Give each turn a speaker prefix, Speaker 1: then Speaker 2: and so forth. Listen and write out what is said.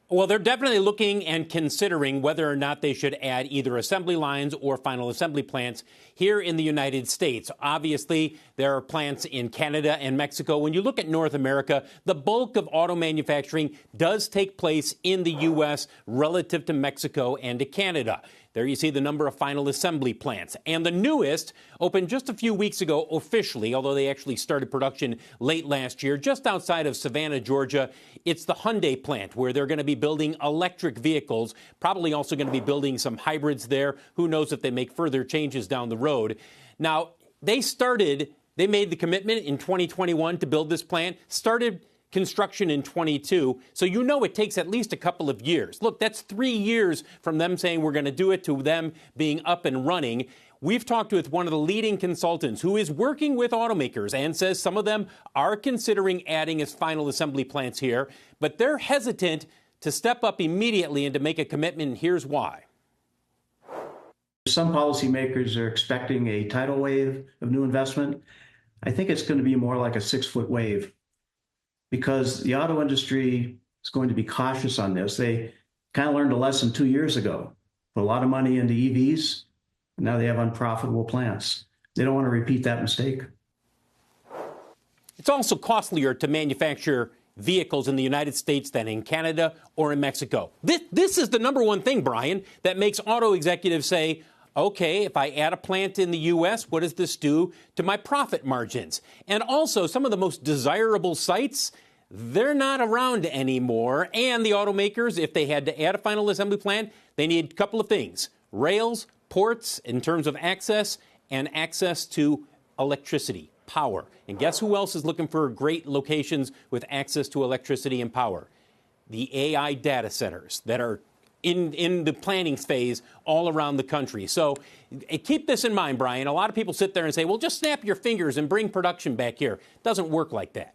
Speaker 1: Well, they're definitely looking and considering whether or not they should add either assembly lines or final assembly plants here in the United States. Obviously, there are plants in Canada and Mexico. When you look at North America, the bulk of auto manufacturing does take place in the U.S. relative to Mexico and to Canada. There you see the number of final assembly plants. And the newest opened just a few weeks ago officially, although they actually started production late last year, just outside of Savannah, Georgia. It's the Hyundai plant where they're going to be building electric vehicles, probably also going to be building some hybrids there. Who knows if they make further changes down the road. Now, they made the commitment in 2021 to build this plant, started construction in 22. So you know it takes at least a couple of years. Look, that's 3 years from them saying we're going to do it to them being up and running. We've talked with one of the leading consultants who is working with automakers and says some of them are considering adding as final assembly plants here, but they're hesitant to step up immediately and to make a commitment. And here's why.
Speaker 2: Some policymakers are expecting a tidal wave of new investment. I think it's going to be more like a 6-foot wave, because the auto industry is going to be cautious on this. They kind of learned a lesson 2 years ago. Put a lot of money into EVs, and now they have unprofitable plants. They don't want to repeat that mistake.
Speaker 1: It's also costlier to manufacture vehicles in the United States than in Canada or in Mexico. This is the number one thing, Brian, that makes auto executives say, okay, if I add a plant in the U.S., what does this do to my profit margins? And also, some of the most desirable sites, they're not around anymore. And the automakers, if they had to add a final assembly plant, they need a couple of things: rails, ports in terms of access, and access to electricity, power. And guess who else is looking for great locations with access to electricity and power? The AI data centers that are in the planning phase all around the country. So keep this in mind, Brian. A lot of people sit there and say, well, just snap your fingers and bring production back here. It doesn't work like that.